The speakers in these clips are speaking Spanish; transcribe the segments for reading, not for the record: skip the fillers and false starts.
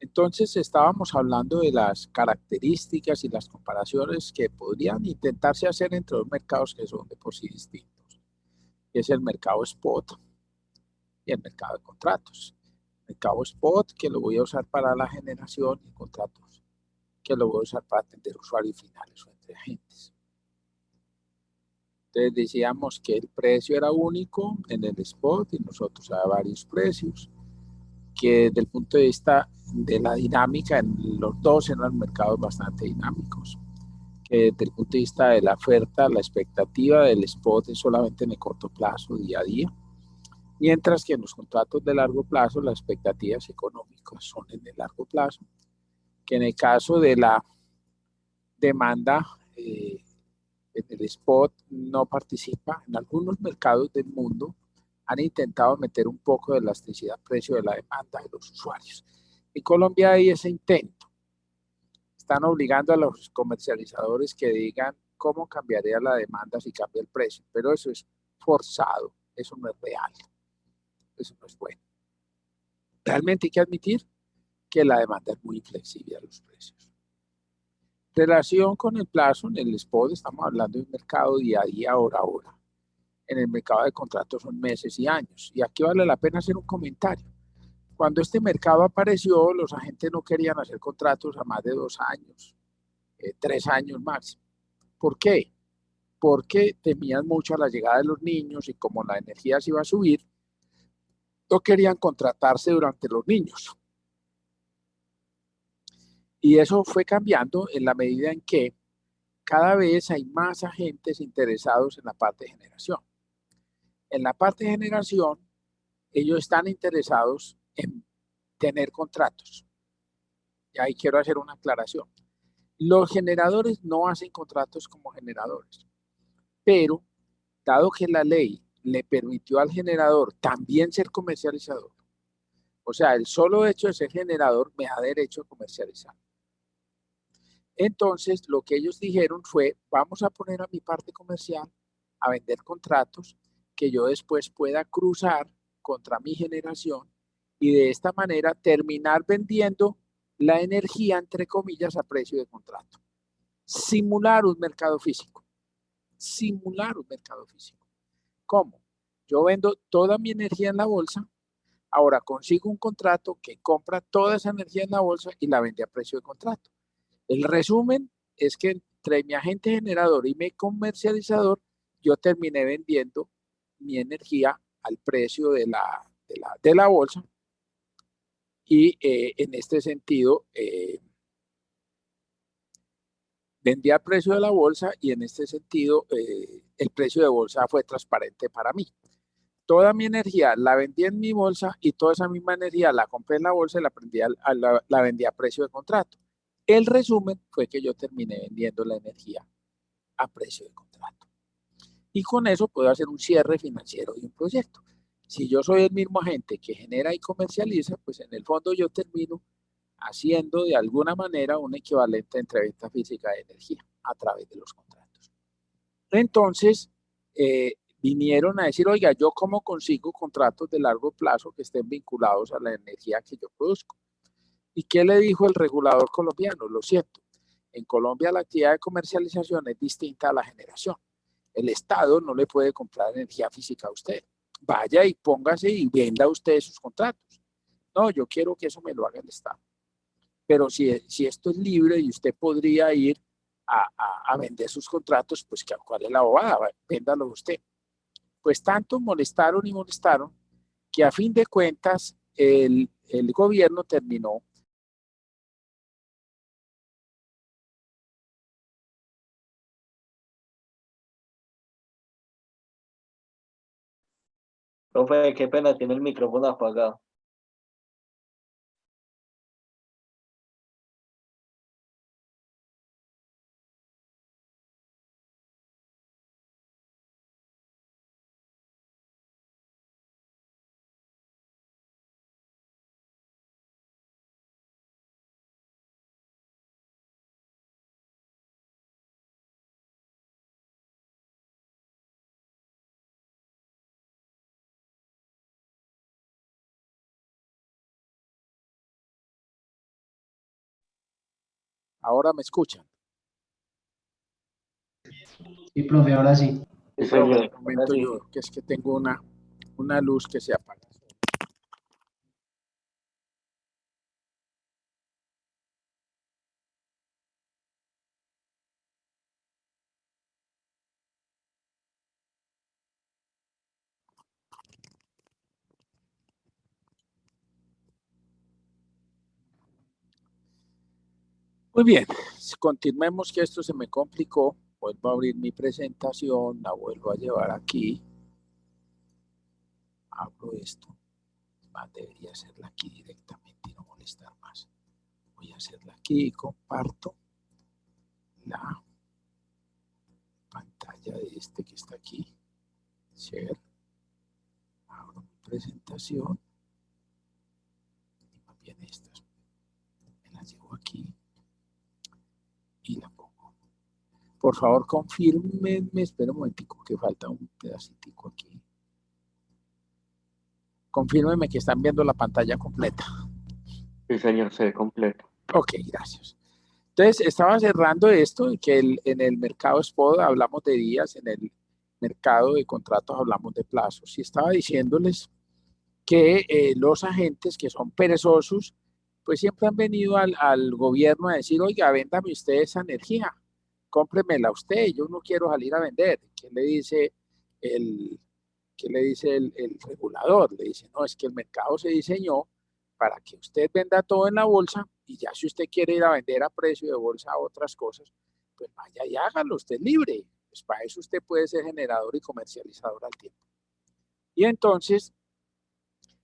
Entonces estábamos hablando de las características y las comparaciones que podrían intentarse hacer entre dos mercados que son de por sí distintos, que es el mercado spot y el mercado de contratos. El mercado spot, que lo voy a usar para la generación, y contratos, que lo voy a usar para atender usuarios finales o entre agentes. Entonces decíamos que el precio era único en el spot y nosotros había varios precios, que desde el punto de vista de la dinámica, en los dos eran mercados bastante dinámicos, que desde el punto de vista de la oferta, la expectativa del spot es solamente en el corto plazo, día a día, mientras que en los contratos de largo plazo las expectativas económicas son en el largo plazo, que en el caso de la demanda, en el spot no participa. En algunos mercados del mundo han intentado meter un poco de elasticidad al precio de la demanda de los usuarios. En Colombia hay ese intento. Están obligando a los comercializadores que digan cómo cambiaría la demanda si cambia el precio, pero eso es forzado, eso no es real, eso no es bueno. Realmente hay que admitir que la demanda es muy flexible a los precios. Relación con el plazo, en el spot estamos hablando de un mercado día a día, hora a hora. En el mercado de contratos son meses y años. Y aquí vale la pena hacer un comentario. Cuando este mercado apareció, los agentes no querían hacer contratos a más de 2 años, 3 años máximo. ¿Por qué? Porque temían mucho la llegada de los niños y como la energía se iba a subir, no querían contratarse durante los niños. Y eso fue cambiando en la medida en que cada vez hay más agentes interesados en la parte de generación. En la parte de generación, ellos están interesados en tener contratos. Y ahí quiero hacer una aclaración. Los generadores no hacen contratos como generadores, pero dado que la ley le permitió al generador también ser comercializador, o sea, el solo hecho de ser generador me da derecho a comercializar. Entonces, lo que ellos dijeron fue, vamos a poner a mi parte comercial a vender contratos que yo después pueda cruzar contra mi generación y de esta manera terminar vendiendo la energía, entre comillas, a precio de contrato. Simular un mercado físico. Simular un mercado físico. ¿Cómo? Yo vendo toda mi energía en la bolsa, ahora consigo un contrato que compra toda esa energía en la bolsa y la vende a precio de contrato. El resumen es que entre mi agente generador y mi comercializador, yo terminé vendiendo mi energía al precio de la bolsa y en este sentido vendí al precio de la bolsa y en este sentido el precio de bolsa fue transparente para mí. Toda mi energía la vendí en mi bolsa y toda esa misma energía la compré en la bolsa y la vendí a precio de contrato. El resumen fue que yo terminé vendiendo la energía a precio de contrato. Y con eso puedo hacer un cierre financiero de un proyecto. Si yo soy el mismo agente que genera y comercializa, pues en el fondo yo termino haciendo de alguna manera un equivalente entre venta física de energía a través de los contratos. Entonces, vinieron a decir, oiga, ¿yo cómo consigo contratos de largo plazo que estén vinculados a la energía que yo produzco? ¿Y qué le dijo el regulador colombiano? Lo siento, en Colombia la actividad de comercialización es distinta a la generación. El Estado no le puede comprar energía física a usted. Vaya y póngase y venda usted sus contratos. No, yo quiero que eso me lo haga el Estado. Pero si esto es libre y usted podría ir a vender sus contratos, pues ¿cuál es la bobada? Véndalo usted. Pues tanto molestaron y molestaron que a fin de cuentas el gobierno terminó. Profe, qué pena, tiene el micrófono apagado. Ahora me escuchan. Sí, profe, ahora sí. Sí, señor. Un momento yo, que es que tengo una luz que se apaga. Muy bien, continuemos que esto se me complicó. Vuelvo a abrir mi presentación, la vuelvo a llevar aquí. Abro esto. Debería hacerla aquí directamente y no molestar más. Voy a hacerla aquí y comparto la pantalla de este que está aquí. Share. Abro mi presentación. Y más bien estas. Me las llevo aquí. Y la pongo. Por favor, confírmenme. Espera un momentico que falta un pedacitico aquí. Confírmenme que están viendo la pantalla completa. Sí, señor, se ve completo. Ok, gracias. Entonces, estaba cerrando esto, que en el mercado spot hablamos de días, en el mercado de contratos hablamos de plazos. Y estaba diciéndoles que los agentes que son perezosos, pues siempre han venido al gobierno a decir, oiga, véndame usted esa energía, cómpremela usted, yo no quiero salir a vender. ¿Qué le dice el, el regulador? Le dice, no, es que el mercado se diseñó para que usted venda todo en la bolsa y ya si usted quiere ir a vender a precio de bolsa otras cosas, pues vaya y hágalo, usted es libre. Pues para eso usted puede ser generador y comercializador al tiempo. Y entonces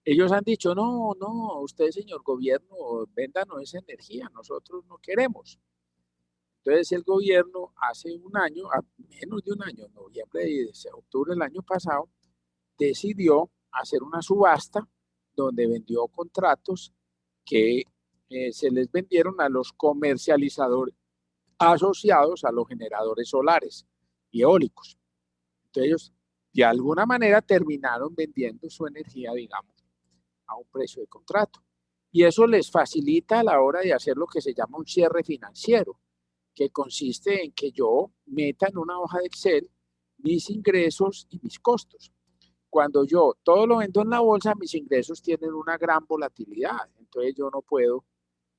ellos han dicho, no, no, usted, señor gobierno, véndanos esa energía, nosotros no queremos. Entonces el gobierno hace un año, menos de un año, en noviembre y octubre del año pasado, decidió hacer una subasta donde vendió contratos que se les vendieron a los comercializadores asociados a los generadores solares y eólicos. Entonces ellos de alguna manera terminaron vendiendo su energía, digamos, a un precio de contrato. Y eso les facilita a la hora de hacer lo que se llama un cierre financiero, que consiste en que yo meta en una hoja de Excel mis ingresos y mis costos. Cuando yo todo lo vendo en la bolsa, mis ingresos tienen una gran volatilidad. Entonces yo no puedo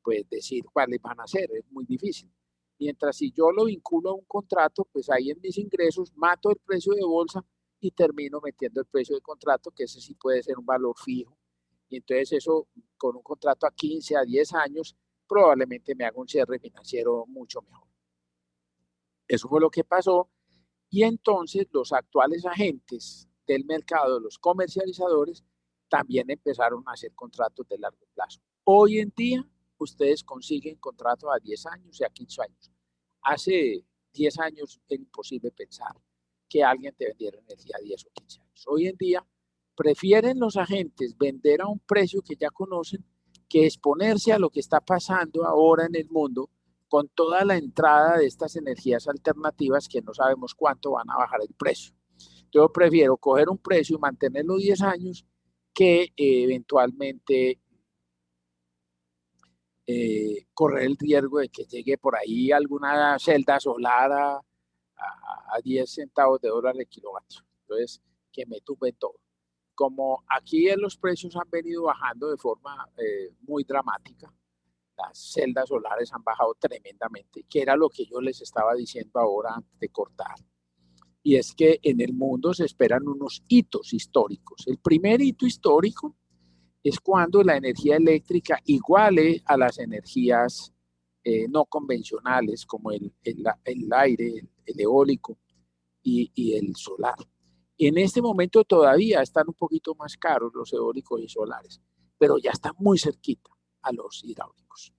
pues decir cuáles van a ser, es muy difícil. Mientras si yo lo vinculo a un contrato, pues ahí en mis ingresos mato el precio de bolsa y termino metiendo el precio de contrato, que ese sí puede ser un valor fijo. Y entonces eso, con un contrato a 15, a 10 años, probablemente me haga un cierre financiero mucho mejor. Eso fue lo que pasó. Y entonces los actuales agentes del mercado, los comercializadores, también empezaron a hacer contratos de largo plazo. Hoy en día, ustedes consiguen contratos a 10 años y a 15 años. Hace 10 años era imposible pensar que alguien te vendiera energía a 10 o 15 años. Hoy en día, prefieren los agentes vender a un precio que ya conocen que exponerse a lo que está pasando ahora en el mundo con toda la entrada de estas energías alternativas que no sabemos cuánto van a bajar el precio. Yo prefiero coger un precio y mantenerlo 10 años que eventualmente correr el riesgo de que llegue por ahí alguna celda solar a 10 centavos de dólar el kilovatio. Entonces, que me tumbe todo. Como aquí los precios han venido bajando de forma muy dramática, las celdas solares han bajado tremendamente, que era lo que yo les estaba diciendo ahora antes de cortar. Y es que en el mundo se esperan unos hitos históricos. El primer hito histórico es cuando la energía eléctrica iguale a las energías no convencionales como el aire, el eólico y el solar. En este momento todavía están un poquito más caros los eólicos y solares, pero ya están muy cerquita a los hidráulicos.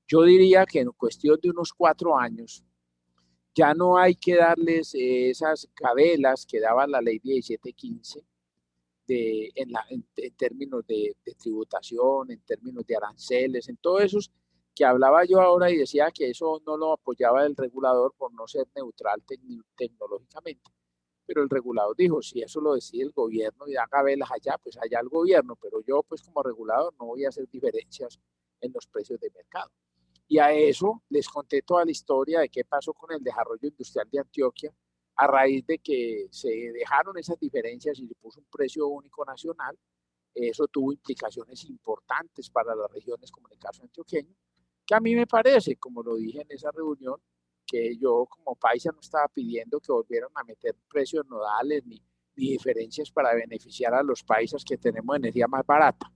Yo diría que en cuestión de unos 4 años ya no hay que darles esas cabelas que daba la ley 1715 en términos de tributación, en términos de aranceles, en todos esos que hablaba yo ahora y decía que eso no lo apoyaba el regulador por no ser neutral tecnológicamente. Pero el regulador dijo, si eso lo decide el gobierno y da cabelas allá, pues allá el gobierno, pero yo pues como regulador no voy a hacer diferencias en los precios de mercado. Y a eso les conté toda la historia de qué pasó con el desarrollo industrial de Antioquia a raíz de que se dejaron esas diferencias y se puso un precio único nacional. Eso tuvo implicaciones importantes para las regiones como en el caso antioqueño, que a mí me parece, como lo dije en esa reunión, que yo como paisa no estaba pidiendo que volvieran a meter precios nodales ni diferencias para beneficiar a los paisas que tenemos energía más barata,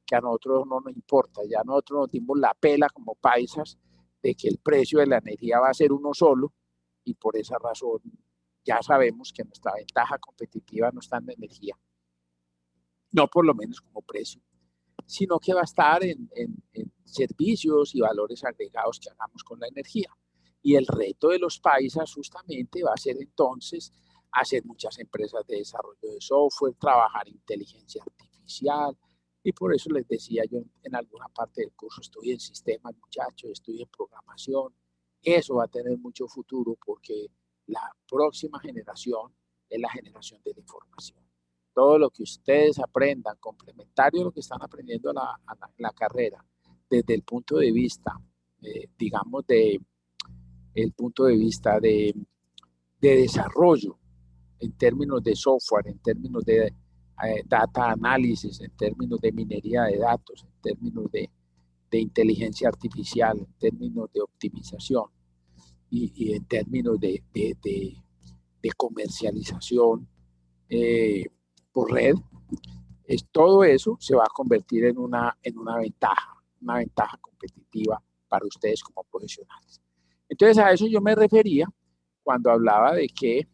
que a nosotros no nos importa. Ya nosotros nos dimos la pela como paisas de que el precio de la energía va a ser uno solo y por esa razón ya sabemos que nuestra ventaja competitiva no está en la energía, no por lo menos como precio, sino que va a estar en servicios y valores agregados que hagamos con la energía. Y el reto de los paisas justamente va a ser entonces hacer muchas empresas de desarrollo de software, trabajar inteligencia artificial, y por eso les decía yo en alguna parte del curso, estoy en sistemas, muchachos, estoy en programación. Eso va a tener mucho futuro porque la próxima generación es la generación de la información. Todo lo que ustedes aprendan, complementario a lo que están aprendiendo la carrera, desde el punto de vista, digamos, el punto de vista de desarrollo, en términos de software, en términos de data análisis, en términos de minería de datos, en términos de inteligencia artificial, en términos de optimización y en términos de comercialización por red, todo eso se va a convertir en una ventaja competitiva para ustedes como profesionales. Entonces a eso yo me refería cuando hablaba de que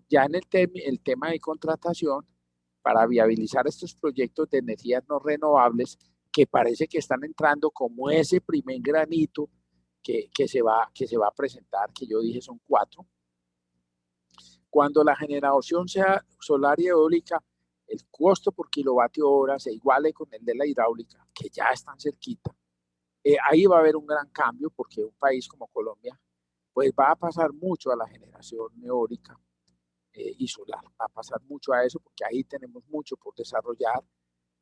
ya en el tema de contratación, para viabilizar estos proyectos de energías no renovables, que parece que están entrando como ese primer granito que se va a presentar, que yo dije son 4. Cuando la generación sea solar y eólica, el costo por kilovatio hora se iguale con el de la hidráulica, que ya están cerquita. Ahí va a haber un gran cambio porque un país como Colombia pues va a pasar mucho a la generación eólica y solar. Va a pasar mucho a eso porque ahí tenemos mucho por desarrollar,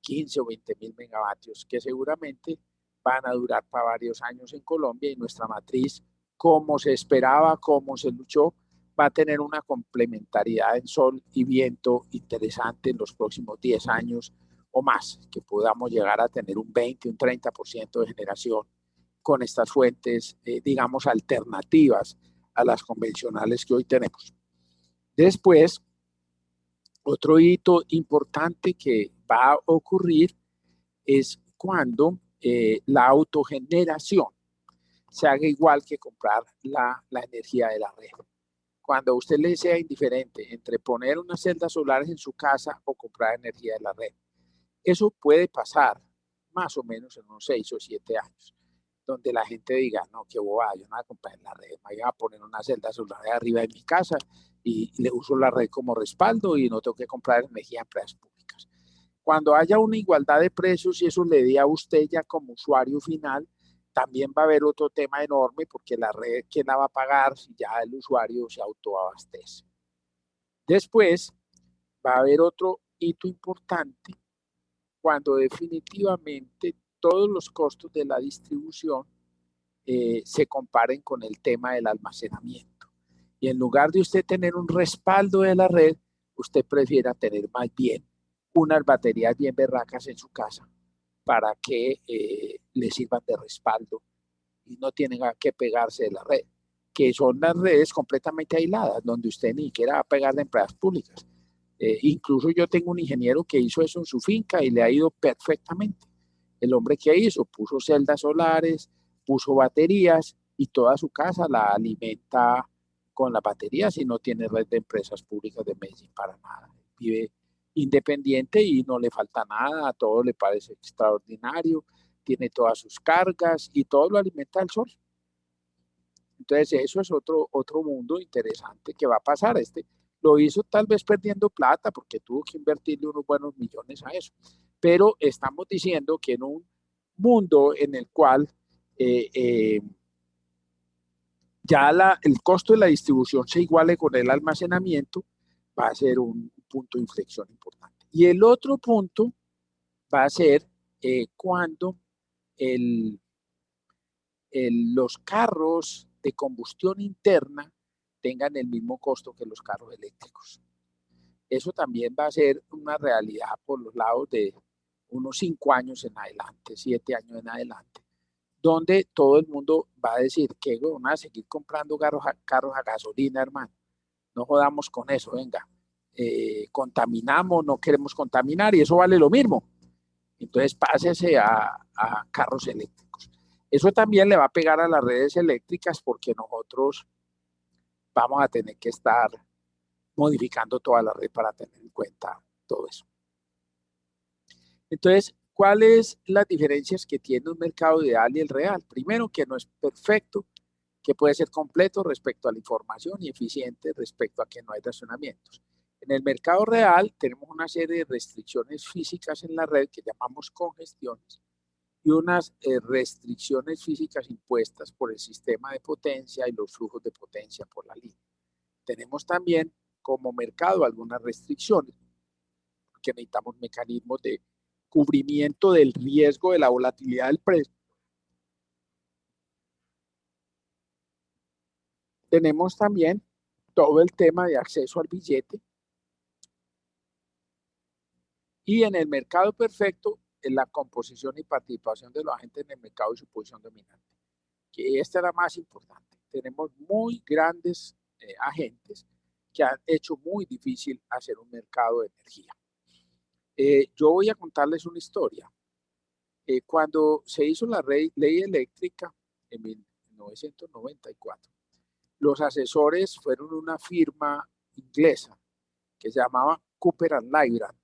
15 o 20 mil megavatios que seguramente van a durar para varios años en Colombia, y nuestra matriz, como se esperaba, como se luchó, va a tener una complementariedad en sol y viento interesante en los próximos 10 años o más, que podamos llegar a tener un 20, un 30% de generación con estas fuentes, digamos, alternativas a las convencionales que hoy tenemos. Después, otro hito importante que va a ocurrir es cuando la autogeneración se haga igual que comprar la energía de la red. Cuando a usted le sea indiferente entre poner unas celdas solares en su casa o comprar energía de la red. Eso puede pasar más o menos en unos 6 o 7 años, donde la gente diga, no, qué bobada, yo no voy a comprar en la red, me voy a poner una celda solar arriba de mi casa y le uso la red como respaldo y no tengo que comprar energía en empresas públicas. Cuando haya una igualdad de precios y eso le dé a usted ya como usuario final, también va a haber otro tema enorme porque la red, ¿quién la va a pagar si ya el usuario se autoabastece? Después va a haber otro hito importante cuando definitivamente todos los costos de la distribución se comparen con el tema del almacenamiento. Y en lugar de usted tener un respaldo de la red, usted prefiera tener más bien unas baterías bien berracas en su casa para que le sirvan de respaldo y no tienen que pegarse de la red, que son las redes completamente aisladas, donde usted ni siquiera va a pegar de empresas públicas. Incluso yo tengo un ingeniero que hizo eso en su finca y le ha ido perfectamente. El hombre que hizo, puso celdas solares, puso baterías y toda su casa la alimenta con las baterías y no tiene red de empresas públicas de Medellín para nada. Vive independiente y no le falta nada, a todo le parece extraordinario, tiene todas sus cargas y todo lo alimenta el sol. Entonces eso es otro mundo interesante que va a pasar. Lo hizo tal vez perdiendo plata porque tuvo que invertirle unos buenos millones a eso. Pero estamos diciendo que en un mundo en el cual ya el costo de la distribución se iguale con el almacenamiento, va a ser un punto de inflexión importante. Y el otro punto va a ser cuando los carros de combustión interna tengan el mismo costo que los carros eléctricos. Eso también va a ser una realidad por los lados de unos 5 años en adelante, 7 años en adelante, donde todo el mundo va a decir que van a seguir comprando carros a gasolina, hermano. No jodamos con eso, venga. Contaminamos, no queremos contaminar y eso vale lo mismo. Entonces pásese a carros eléctricos. Eso también le va a pegar a las redes eléctricas porque nosotros vamos a tener que estar modificando toda la red para tener en cuenta todo eso. Entonces, ¿cuáles las diferencias que tiene un mercado ideal y el real? Primero, que no es perfecto, que puede ser completo respecto a la información y eficiente respecto a que no hay racionamientos. En el mercado real tenemos una serie de restricciones físicas en la red que llamamos congestiones y unas restricciones físicas impuestas por el sistema de potencia y los flujos de potencia por la línea. Tenemos también como mercado algunas restricciones, porque necesitamos mecanismos de cubrimiento del riesgo de la volatilidad del precio. Tenemos también todo el tema de acceso al billete. Y en el mercado perfecto, en la composición y participación de los agentes en el mercado y su posición dominante. Que esta es la más importante. Tenemos muy grandes agentes que han hecho muy difícil hacer un mercado de energía. Yo voy a contarles una historia. Cuando se hizo la ley eléctrica en 1994, los asesores fueron una firma inglesa que se llamaba Cooper & Lybrand,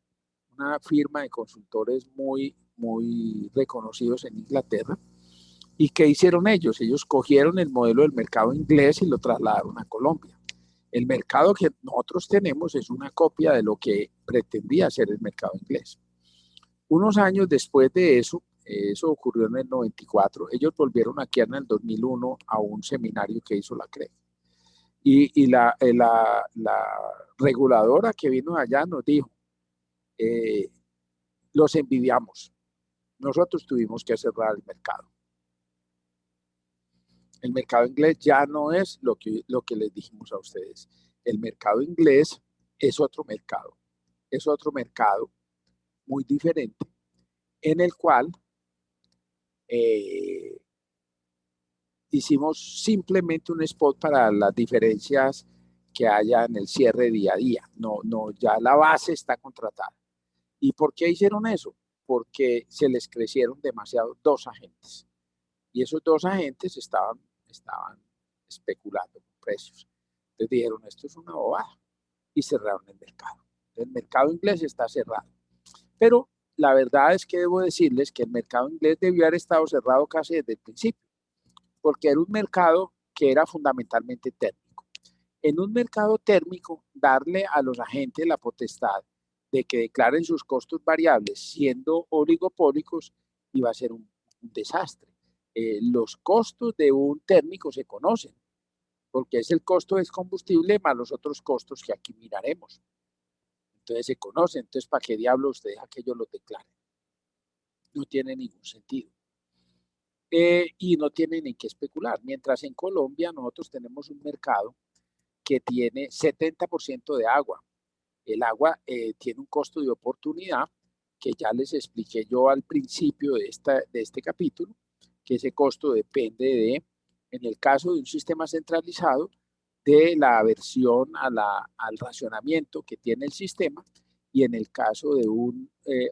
una firma de consultores muy reconocidos en Inglaterra. ¿Y qué hicieron ellos? Ellos cogieron el modelo del mercado inglés y lo trasladaron a Colombia. El mercado que nosotros tenemos es una copia de lo que pretendía ser el mercado inglés. Unos años después de eso, eso ocurrió en el 94, ellos volvieron aquí en el 2001 a un seminario que hizo la CREG. Y la reguladora que vino allá nos dijo, los envidiamos. Nosotros tuvimos que cerrar el mercado. El mercado inglés ya no es lo que les dijimos a ustedes. El mercado inglés es otro mercado muy diferente, en el cual hicimos simplemente un spot para las diferencias que haya en el cierre día a día. No, ya la base está contratada. ¿Y por qué hicieron eso? Porque se les crecieron demasiado 2 agentes. Y esos 2 agentes estaban especulando con precios. Entonces dijeron, esto es una bobada. Y cerraron el mercado. El mercado inglés está cerrado. Pero la verdad es que debo decirles que el mercado inglés debió haber estado cerrado casi desde el principio, porque era un mercado que era fundamentalmente térmico. En un mercado térmico, darle a los agentes la potestad de que declaren sus costos variables siendo oligopólicos iba a ser un desastre. Los costos de un térmico se conocen, porque es el costo del combustible más los otros costos que aquí miraremos. Entonces se conocen, entonces ¿para qué diablos usted deja que ellos los declaren? No tiene ningún sentido. Y no tiene ni que especular. Mientras en Colombia nosotros tenemos un mercado que tiene 70% de agua. El agua tiene un costo de oportunidad que ya les expliqué yo al principio de este capítulo, que ese costo depende de, en el caso de un sistema centralizado, de la aversión al racionamiento que tiene el sistema, y en el caso de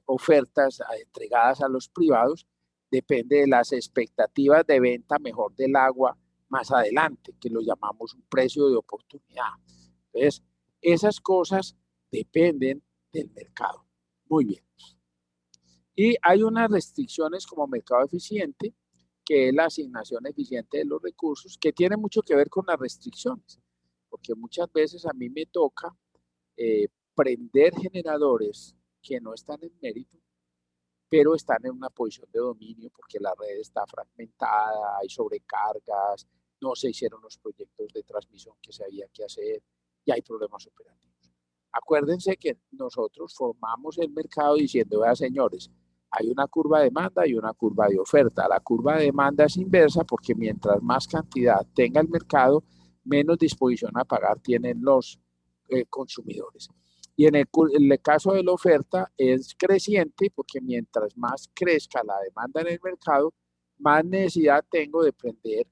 ofertas entregadas a los privados, depende de las expectativas de venta mejor del agua más adelante, que lo llamamos un precio de oportunidad. Entonces, esas cosas dependen del mercado. Muy bien. Y hay unas restricciones como mercado eficiente, que es la asignación eficiente de los recursos, que tiene mucho que ver con las restricciones, porque muchas veces a mí me toca prender generadores que no están en mérito, pero están en una posición de dominio porque la red está fragmentada, hay sobrecargas, no se hicieron los proyectos de transmisión que se había que hacer y hay problemas operativos. Acuérdense que nosotros formamos el mercado diciendo, vea señores, Hay una curva de demanda y una curva de oferta. La curva de demanda es inversa porque mientras más cantidad tenga el mercado, menos disposición a pagar tienen los consumidores. Y en el caso de la oferta es creciente porque mientras más crezca la demanda en el mercado, más necesidad tengo de prender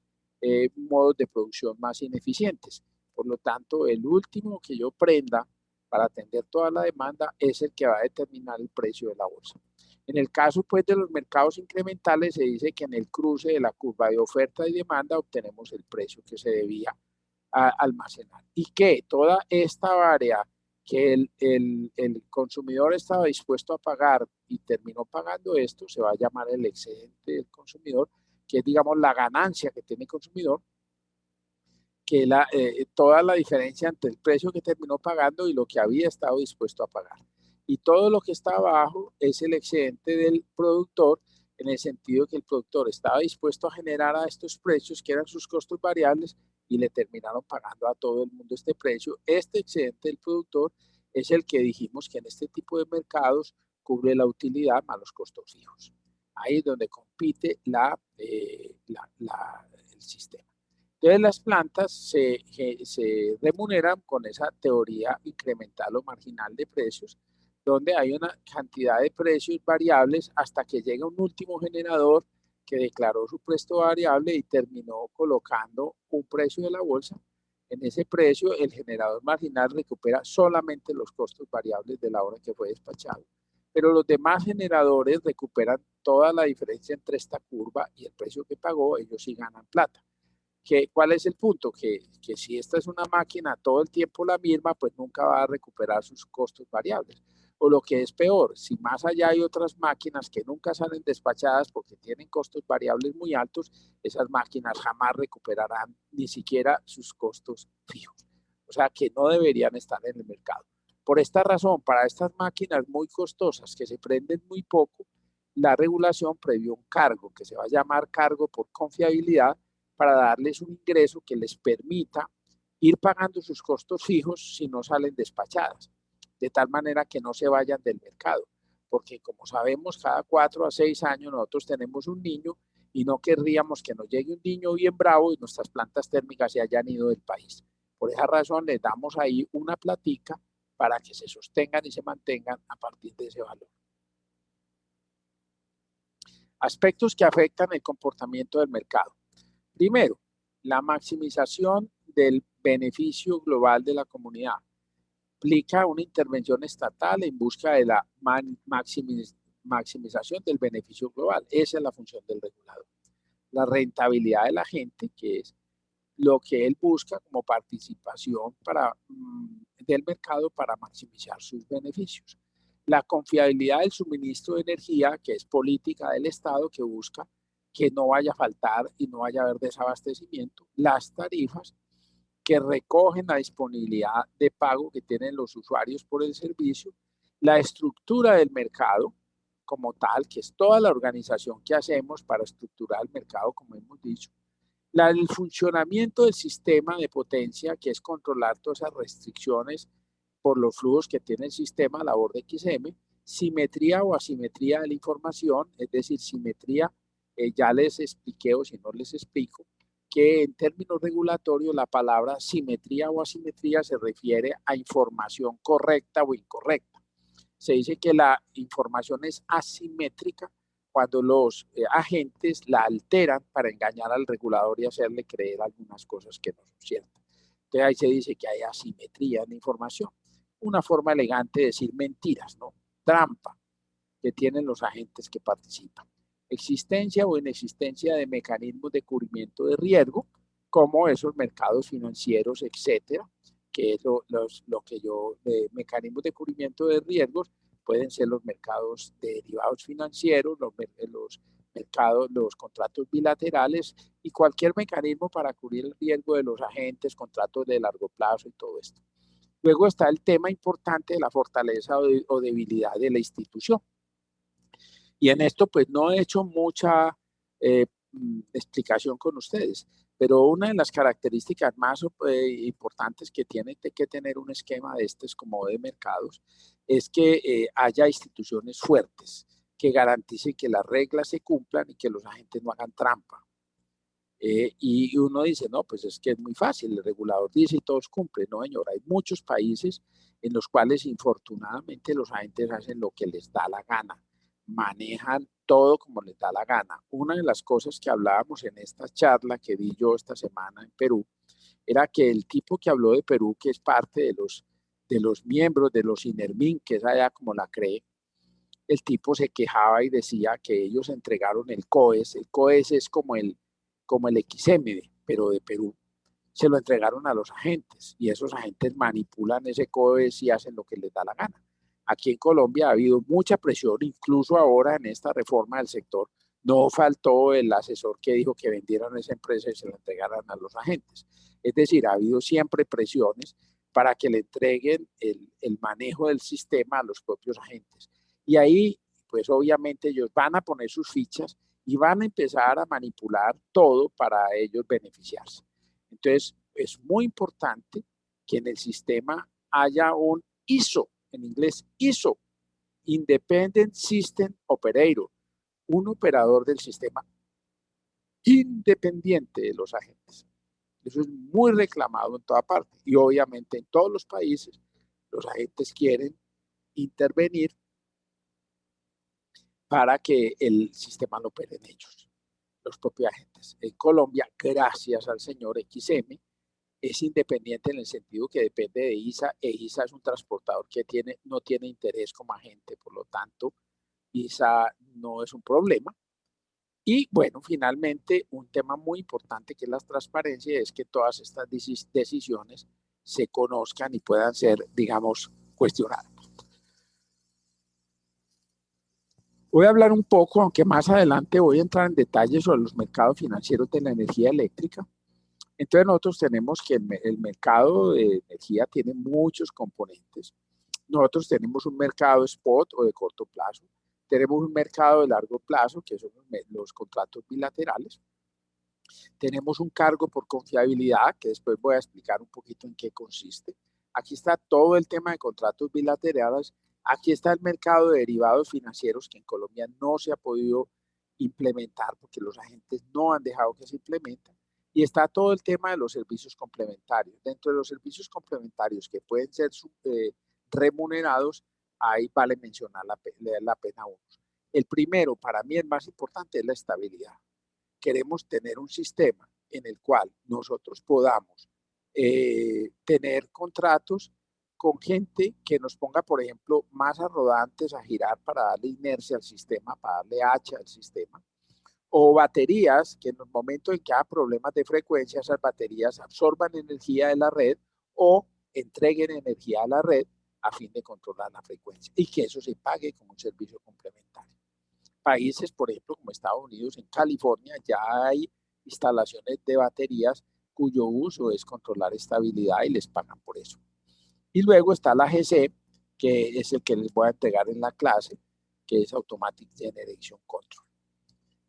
modos de producción más ineficientes. Por lo tanto, el último que yo prenda para atender toda la demanda es el que va a determinar el precio de la bolsa. En el caso pues de los mercados incrementales se dice que en el cruce de la curva de oferta y demanda obtenemos el precio que se debía almacenar y que toda esta área que el consumidor estaba dispuesto a pagar y terminó pagando esto se va a llamar el excedente del consumidor, que es digamos la ganancia que tiene el consumidor, que toda la diferencia entre el precio que terminó pagando y lo que había estado dispuesto a pagar. Y todo lo que está abajo es el excedente del productor, en el sentido que el productor estaba dispuesto a generar a estos precios, que eran sus costos variables, y le terminaron pagando a todo el mundo este precio. Este excedente del productor es el que dijimos que en este tipo de mercados cubre la utilidad más los costos fijos. Ahí es donde compite el sistema. Entonces las plantas se remuneran con esa teoría incremental o marginal de precios, donde hay una cantidad de precios variables hasta que llega un último generador que declaró su precio variable y terminó colocando un precio de la bolsa. En ese precio el generador marginal recupera solamente los costos variables de la hora que fue despachado, pero los demás generadores recuperan toda la diferencia entre esta curva y el precio que pagó. Ellos sí ganan plata. ¿Cuál es el punto? Que si esta es una máquina todo el tiempo la misma, pues nunca va a recuperar sus costos variables. O lo que es peor, si más allá hay otras máquinas que nunca salen despachadas porque tienen costos variables muy altos, esas máquinas jamás recuperarán ni siquiera sus costos fijos. O sea que no deberían estar en el mercado. Por esta razón, para estas máquinas muy costosas que se prenden muy poco, la regulación previó un cargo que se va a llamar cargo por confiabilidad, para darles un ingreso que les permita ir pagando sus costos fijos si no salen despachadas, de tal manera que no se vayan del mercado, porque como sabemos, cada 4 a 6 años nosotros tenemos un niño y no querríamos que nos llegue un niño bien bravo y nuestras plantas térmicas se hayan ido del país. Por esa razón les damos ahí una platica para que se sostengan y se mantengan a partir de ese valor. Aspectos que afectan el comportamiento del mercado. Primero, la maximización del beneficio global de la comunidad. Implica una intervención estatal en busca de la maximización del beneficio global. Esa es la función del regulador. La rentabilidad de la gente, que es lo que él busca como participación del mercado para maximizar sus beneficios. La confiabilidad del suministro de energía, que es política del Estado que busca que no vaya a faltar y no vaya a haber desabastecimiento. Las tarifas, que recogen la disponibilidad de pago que tienen los usuarios por el servicio. La estructura del mercado como tal, que es toda la organización que hacemos para estructurar el mercado, como hemos dicho. El funcionamiento del sistema de potencia, que es controlar todas esas restricciones por los flujos que tiene el sistema, labor de XM. Simetría o asimetría de la información, es decir, simetría, ya les expliqué, o si no les explico, que en términos regulatorios la palabra simetría o asimetría se refiere a información correcta o incorrecta. Se dice que la información es asimétrica cuando los agentes la alteran para engañar al regulador y hacerle creer algunas cosas que no son ciertas. Entonces ahí se dice que hay asimetría en la información. Una forma elegante de decir mentiras, ¿no? Trampa que tienen los agentes que participan. Existencia o inexistencia de mecanismos de cubrimiento de riesgo, como esos mercados financieros, etcétera, que es mecanismos de cubrimiento de riesgos pueden ser los mercados de derivados financieros, los contratos bilaterales y cualquier mecanismo para cubrir el riesgo de los agentes, contratos de largo plazo y todo esto. Luego está el tema importante de la fortaleza o debilidad de la institución. Y en esto pues no he hecho mucha explicación con ustedes, pero una de las características más importantes que tiene que tener un esquema de estos como de mercados es que haya instituciones fuertes. que garantice que las reglas se cumplan y que los agentes no hagan trampa. Y uno dice, no, pues es que es muy fácil, el regulador dice y todos cumplen. No, señor, hay muchos países en los cuales infortunadamente los agentes hacen lo que les da la gana, manejan todo como les da la gana. Una de las cosas que hablábamos en esta charla que di yo esta semana en Perú, era que el tipo que habló de Perú, que es parte de los miembros de los INERMIN, que es allá como la cree, el tipo se quejaba y decía que ellos entregaron el COES. El COES es como el XMD, pero de Perú. Se lo entregaron a los agentes y esos agentes manipulan ese COES y hacen lo que les da la gana. Aquí en Colombia ha habido mucha presión, incluso ahora en esta reforma del sector. No faltó el asesor que dijo que vendieran esa empresa y se la entregaran a los agentes. Es decir, ha habido siempre presiones para que le entreguen el manejo del sistema a los propios agentes. Y ahí, pues obviamente ellos van a poner sus fichas y van a empezar a manipular todo para ellos beneficiarse. Entonces, es muy importante que en el sistema haya un ISO, en inglés ISO, Independent System Operator, un operador del sistema independiente de los agentes. Eso es muy reclamado en toda parte y obviamente en todos los países los agentes quieren intervenir para que el sistema lo operen ellos, los propios agentes. En Colombia, gracias al señor XM, es independiente en el sentido que depende de ISA, e ISA es un transportador que no tiene interés como agente, por lo tanto, ISA no es un problema. Y bueno, finalmente, un tema muy importante que es la transparencia, es que todas estas decisiones se conozcan y puedan ser, digamos, cuestionadas. Voy a hablar un poco, aunque más adelante voy a entrar en detalles sobre los mercados financieros de la energía eléctrica. Entonces nosotros tenemos que el mercado de energía tiene muchos componentes. Nosotros tenemos un mercado spot o de corto plazo. Tenemos un mercado de largo plazo, que son los contratos bilaterales. Tenemos un cargo por confiabilidad, que después voy a explicar un poquito en qué consiste. Aquí está todo el tema de contratos bilaterales. Aquí está el mercado de derivados financieros, que en Colombia no se ha podido implementar porque los agentes no han dejado que se implementen. Y está todo el tema de los servicios complementarios. Dentro de los servicios complementarios que pueden ser remunerados, ahí vale mencionar la pena uno. El primero, para mí el más importante, es la estabilidad. Queremos tener un sistema en el cual nosotros podamos tener contratos con gente que nos ponga, por ejemplo, masas rodantes a girar para darle inercia al sistema, para darle hacha al sistema, o baterías que en el momento en que haya problemas de frecuencia, esas baterías absorban energía de la red o entreguen energía a la red a fin de controlar la frecuencia y que eso se pague como un servicio complementario. Países, por ejemplo, como Estados Unidos, en California, ya hay instalaciones de baterías cuyo uso es controlar estabilidad y les pagan por eso. Y luego está la GC, que es el que les voy a entregar en la clase, que es Automatic Generation Control.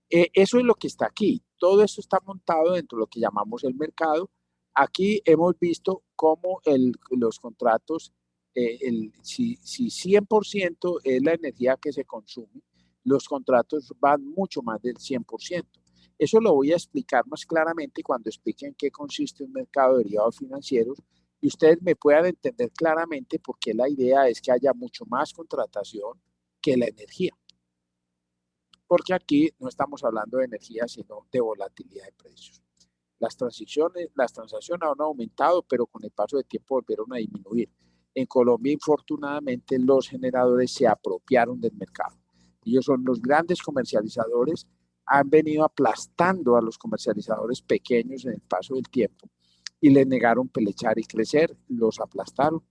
Eso es lo que está aquí. Todo esto está montado dentro de lo que llamamos el mercado. Aquí hemos visto cómo los contratos, si 100% es la energía que se consume, los contratos van mucho más del 100%. Eso lo voy a explicar más claramente cuando explique en qué consiste un mercado de derivados financieros y ustedes me puedan entender claramente por qué la idea es que haya mucho más contratación que la energía. Porque aquí no estamos hablando de energía, sino de volatilidad de precios. Las transacciones han aumentado, pero con el paso del tiempo volvieron a disminuir. En Colombia, infortunadamente, los generadores se apropiaron del mercado. Ellos son los grandes comercializadores, han venido aplastando a los comercializadores pequeños en el paso del tiempo y les negaron pelechar y crecer, los aplastaron.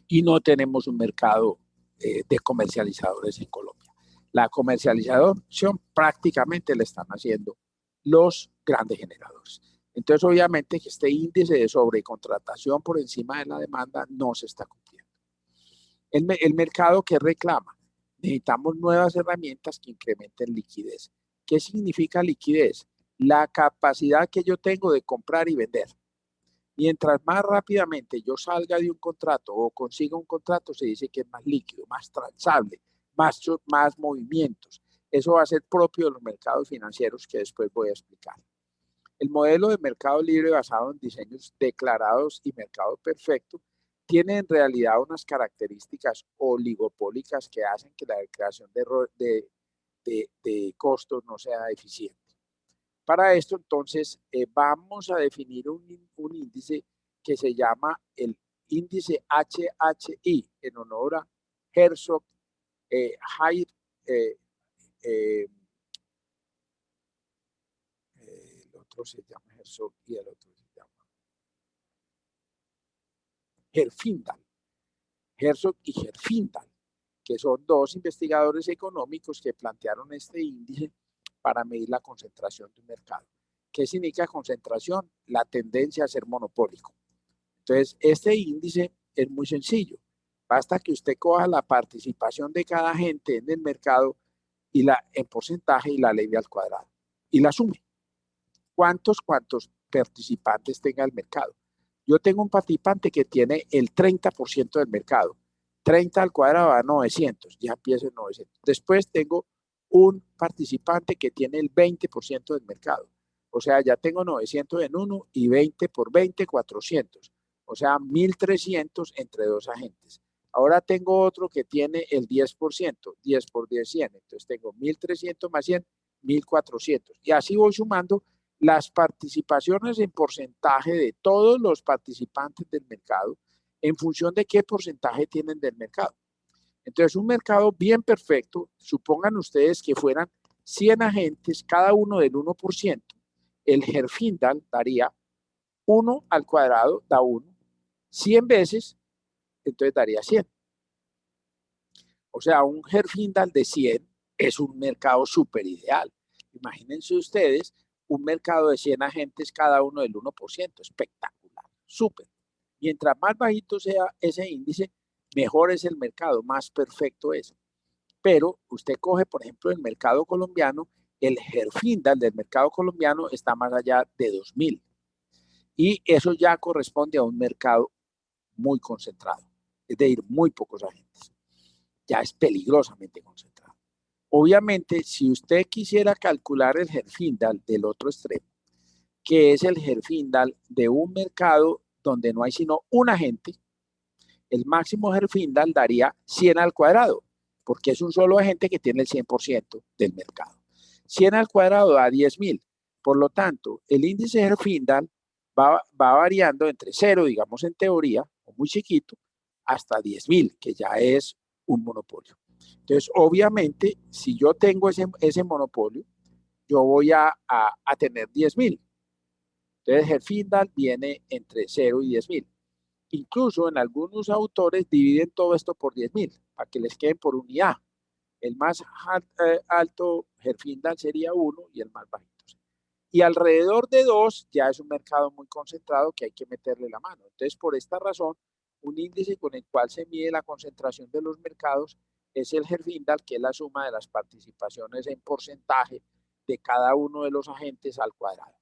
Y no tenemos un mercado de comercializadores en Colombia. La comercialización prácticamente la están haciendo los grandes generadores. Entonces, obviamente, que este índice de sobrecontratación por encima de la demanda no se está cumpliendo. El mercado que reclama, necesitamos nuevas herramientas que incrementen liquidez. ¿Qué significa liquidez? La capacidad que yo tengo de comprar y vender. Mientras más rápidamente yo salga de un contrato o consiga un contrato, se dice que es más líquido, más transable, más movimientos. Eso va a ser propio de los mercados financieros que después voy a explicar. El modelo de mercado libre basado en diseños declarados y mercado perfecto tiene en realidad unas características oligopólicas que hacen que la creación de costos no sea eficiente. Para esto, entonces, vamos a definir un índice que se llama el índice HHI, en honor a Herzog, el otro se llama Herzog y el otro se llama Herfindahl. Herzog y Herfindahl, que son dos investigadores económicos que plantearon este índice para medir la concentración de un mercado. ¿Qué significa concentración? La tendencia a ser monopólico. Entonces, este índice es muy sencillo. Basta que usted coja la participación de cada agente en el mercado y en porcentaje y la eleve al cuadrado y la sume. ¿Cuántos participantes tenga el mercado? Yo tengo un participante que tiene el 30% del mercado. 30 al cuadrado a 900, ya empieza en 900. Después tengo un participante que tiene el 20% del mercado. O sea, ya tengo 900 en uno y 20 por 20, 400. O sea, 1.300 entre dos agentes. Ahora tengo otro que tiene el 10%, 10 por 10, 100. Entonces tengo 1.300 más 100, 1.400. Y así voy sumando las participaciones en porcentaje de todos los participantes del mercado en función de qué porcentaje tienen del mercado. Entonces, un mercado bien perfecto, supongan ustedes que fueran 100 agentes, cada uno del 1%, el Herfindahl daría 1 al cuadrado, da 1, 100 veces, entonces daría 100. O sea, un Herfindahl de 100 es un mercado súper ideal. Imagínense ustedes un mercado de 100 agentes, cada uno del 1%, espectacular, súper. Mientras más bajito sea ese índice, mejor es el mercado, más perfecto es. Pero usted coge, por ejemplo, el mercado colombiano, el Herfindahl del mercado colombiano está más allá de 2.000. Y eso ya corresponde a un mercado muy concentrado, es decir, muy pocos agentes. Ya es peligrosamente concentrado. Obviamente, si usted quisiera calcular el Herfindahl del otro extremo, que es el Herfindahl de un mercado donde no hay sino un agente, el máximo Herfindahl daría 100 al cuadrado, porque es un solo agente que tiene el 100% del mercado. 100 al cuadrado da 10.000. Por lo tanto, el índice Herfindahl va variando entre 0, digamos en teoría, o muy chiquito, hasta 10.000, que ya es un monopolio. Entonces, obviamente, si yo tengo ese monopolio, yo voy a tener 10.000. Entonces, Herfindahl viene entre 0 y 10.000. Incluso en algunos autores dividen todo esto por 10.000, para que les queden por unidad. El más alto Herfindahl sería 1 y el más bajito. Y alrededor de 2 ya es un mercado muy concentrado que hay que meterle la mano. Entonces, por esta razón, un índice con el cual se mide la concentración de los mercados es el Herfindahl, que es la suma de las participaciones en porcentaje de cada uno de los agentes al cuadrado.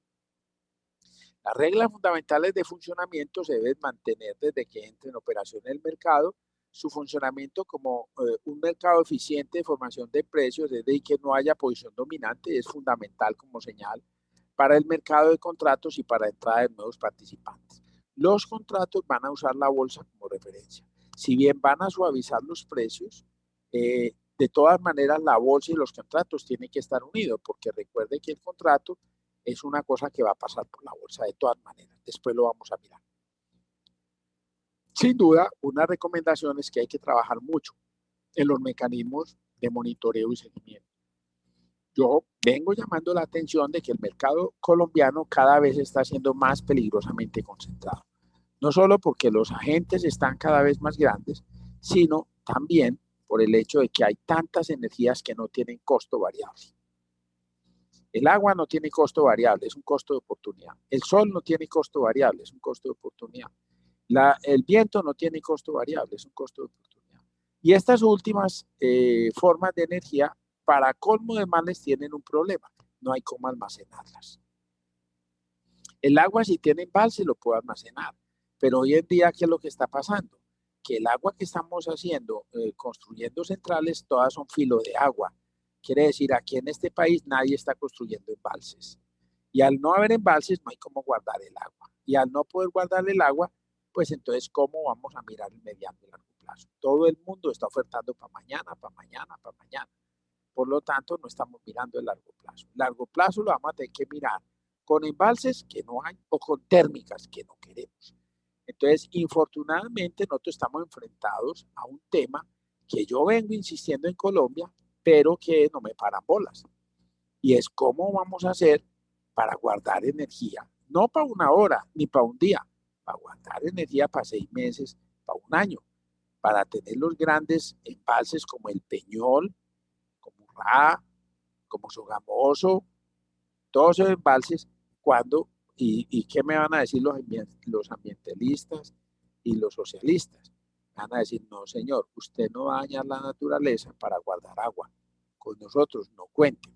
Las reglas fundamentales de funcionamiento se deben mantener desde que entre en operación el mercado. Su funcionamiento como un mercado eficiente de formación de precios, desde que no haya posición dominante, es fundamental como señal para el mercado de contratos y para la entrada de nuevos participantes. Los contratos van a usar la bolsa como referencia. Si bien van a suavizar los precios, de todas maneras la bolsa y los contratos tienen que estar unidos, porque recuerde que el contrato es una cosa que va a pasar por la bolsa de todas maneras. Después lo vamos a mirar. Sin duda, una recomendación es que hay que trabajar mucho en los mecanismos de monitoreo y seguimiento. Yo vengo llamando la atención de que el mercado colombiano cada vez está siendo más peligrosamente concentrado. No solo porque los agentes están cada vez más grandes, sino también por el hecho de que hay tantas energías que no tienen costo variable. El agua no tiene costo variable, es un costo de oportunidad. El sol no tiene costo variable, es un costo de oportunidad. El viento no tiene costo variable, es un costo de oportunidad. Y estas últimas formas de energía, para colmo de males, tienen un problema. No hay cómo almacenarlas. El agua, si tiene embalse, lo puede almacenar. Pero hoy en día, ¿qué es lo que está pasando? que el agua que estamos haciendo, construyendo centrales, todas son filo de agua. Quiere decir, aquí en este país nadie está construyendo embalses. Y al no haber embalses, no hay cómo guardar el agua. Y al no poder guardar el agua, pues entonces, ¿cómo vamos a mirar el mediano y largo plazo? Todo el mundo está ofertando para mañana, para mañana, para mañana. Por lo tanto, no estamos mirando el largo plazo. El largo plazo lo vamos a tener que mirar con embalses que no hay o con térmicas que no queremos. Entonces, infortunadamente, nosotros estamos enfrentados a un tema que yo vengo insistiendo en Colombia, pero que no me paran bolas. Y es cómo vamos a hacer para guardar energía, no para una hora ni para un día, para guardar energía para 6 meses, para un año, para tener los grandes embalses como el Peñol, como Urrá, como Sogamoso, todos esos embalses, cuando, y qué me van a decir los ambientalistas y los socialistas. Van a decir, no señor, usted no va a dañar la naturaleza para guardar agua, con nosotros no cuente.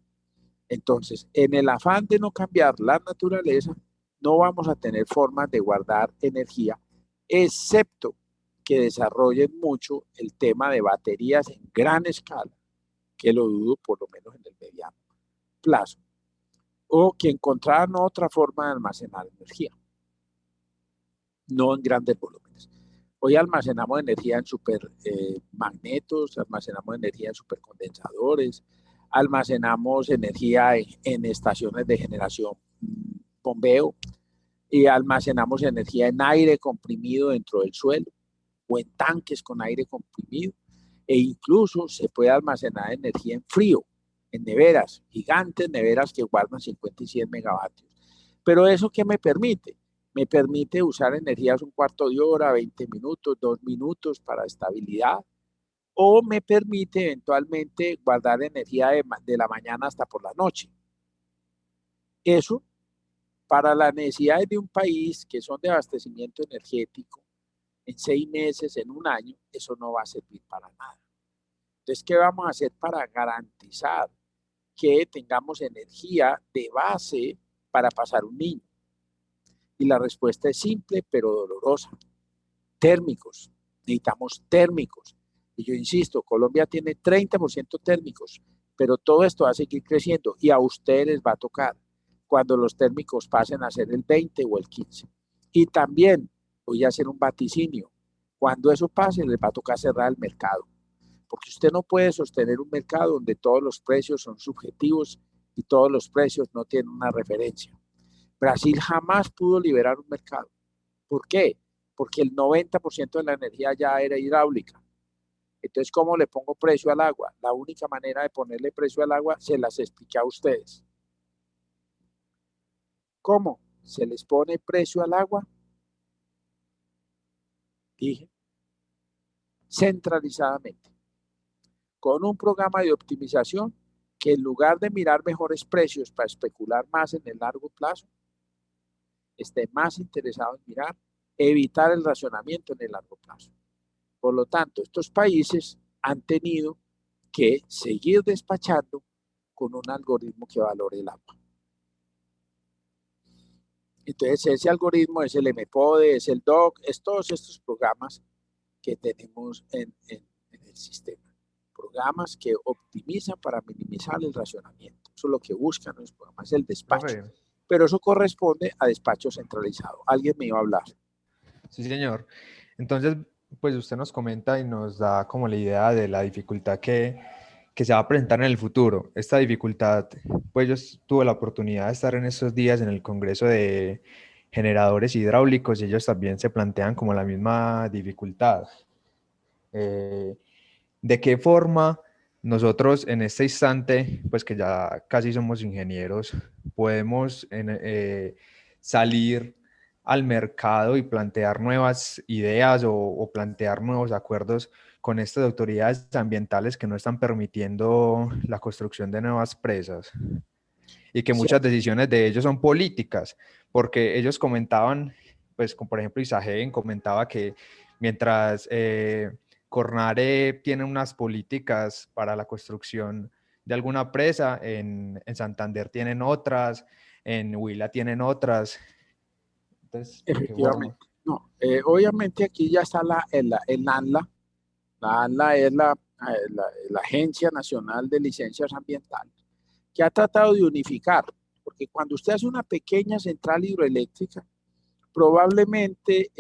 Entonces, en el afán de no cambiar la naturaleza, no vamos a tener formas de guardar energía, excepto que desarrollen mucho el tema de baterías en gran escala, que lo dudo por lo menos en el mediano plazo, o que encontraran otra forma de almacenar energía, no en grandes volúmenes. Hoy almacenamos energía en supermagnetos, almacenamos energía en supercondensadores, almacenamos energía en estaciones de generación bombeo y almacenamos energía en aire comprimido dentro del suelo o en tanques con aire comprimido e incluso se puede almacenar energía en frío, en neveras, gigantes neveras que guardan 50 y 100 megavatios. Pero ¿eso qué me permite? Me permite usar energías un cuarto de hora, 20 minutos, 2 minutos para estabilidad, o me permite eventualmente guardar energía de la mañana hasta por la noche. Eso, para las necesidades de un país que son de abastecimiento energético, en 6 meses, en un año, eso no va a servir para nada. Entonces, ¿qué vamos a hacer para garantizar que tengamos energía de base para pasar un niño? Y la respuesta es simple, pero dolorosa. Térmicos. Necesitamos térmicos. Y yo insisto, Colombia tiene 30% térmicos, pero todo esto va a seguir creciendo y a ustedes les va a tocar cuando los térmicos pasen a ser el 20 o el 15. Y también voy a hacer un vaticinio. Cuando eso pase, les va a tocar cerrar el mercado. Porque usted no puede sostener un mercado donde todos los precios son subjetivos y todos los precios no tienen una referencia. Brasil jamás pudo liberar un mercado. ¿Por qué? Porque el 90% de la energía ya era hidráulica. Entonces, ¿cómo le pongo precio al agua? La única manera de ponerle precio al agua se las expliqué a ustedes. ¿Cómo se les pone precio al agua? Dije, centralizadamente, con un programa de optimización que en lugar de mirar mejores precios para especular más en el largo plazo, esté más interesado en mirar, evitar el racionamiento en el largo plazo. Por lo tanto, estos países han tenido que seguir despachando con un algoritmo que valore el agua. Entonces, ese algoritmo es el MPODE, es el DOC, es todos estos programas que tenemos en el sistema. Programas que optimizan para minimizar el racionamiento. Eso es lo que buscan los programas, el despacho. Okay. Pero eso corresponde a despacho centralizado. Alguien me iba a hablar. Sí, señor. Entonces, pues usted nos comenta y nos da como la idea de la dificultad que se va a presentar en el futuro. Esta dificultad, pues yo tuve la oportunidad de estar en estos días en el Congreso de Generadores Hidráulicos y ellos también se plantean como la misma dificultad. ¿De qué forma nosotros en este instante, pues que ya casi somos ingenieros, podemos salir al mercado y plantear nuevas ideas o plantear nuevos acuerdos con estas autoridades ambientales que no están permitiendo la construcción de nuevas presas? Y que muchas decisiones de ellos son políticas, porque ellos comentaban, pues por ejemplo Isagen comentaba que mientras Cornare tiene unas políticas para la construcción de alguna presa, en Santander tienen otras, en Huila tienen otras. Entonces, efectivamente. No, obviamente aquí ya está el ANLA. La ANLA es la Agencia Nacional de Licencias Ambientales, que ha tratado de unificar, porque cuando usted hace una pequeña central hidroeléctrica, probablemente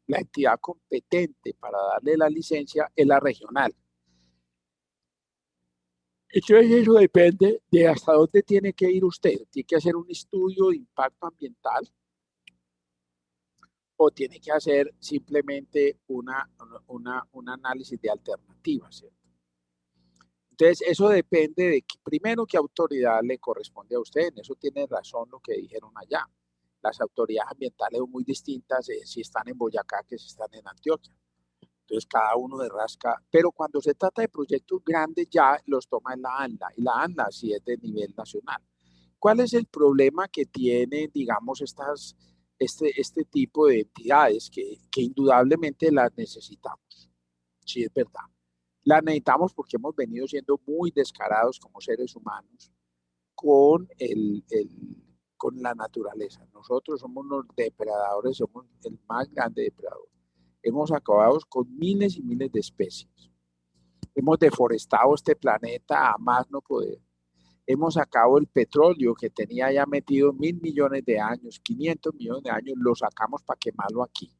la entidad competente para darle la licencia es la regional. Entonces eso depende de hasta dónde tiene que ir usted. Tiene que hacer un estudio de impacto ambiental o tiene que hacer simplemente un análisis de alternativas, ¿cierto? Entonces, eso depende de primero qué autoridad le corresponde a usted. En eso tiene razón lo que dijeron allá. Las autoridades ambientales son muy distintas si están en Boyacá que si están en Antioquia. Entonces, cada uno de rasca. Pero cuando se trata de proyectos grandes, ya los toma en la ANLA. Y la ANLA sí es de nivel nacional. ¿Cuál es el problema que tiene, digamos, este tipo de entidades que indudablemente las necesitamos? Sí, es verdad. La necesitamos porque hemos venido siendo muy descarados como seres humanos con, con la naturaleza. Nosotros somos los depredadores, somos el más grande depredador. Hemos acabado con miles y miles de especies. Hemos deforestado este planeta a más no poder. Hemos sacado el petróleo que tenía ya metido 1.000 millones de años, 500 millones de años, lo sacamos para quemarlo aquí.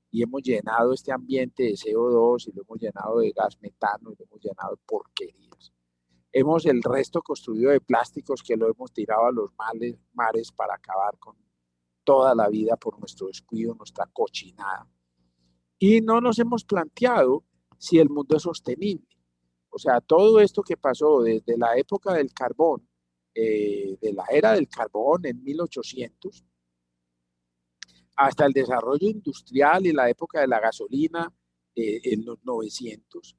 Y hemos llenado este ambiente de CO2 y lo hemos llenado de gas metano y lo hemos llenado de porquerías. Hemos el resto construido de plásticos que lo hemos tirado a los mares para acabar con toda la vida por nuestro descuido, nuestra cochinada. Y no nos hemos planteado si el mundo es sostenible. O sea, todo esto que pasó desde la época del carbón, de la era del carbón en 1800, hasta el desarrollo industrial y la época de la gasolina en los 900,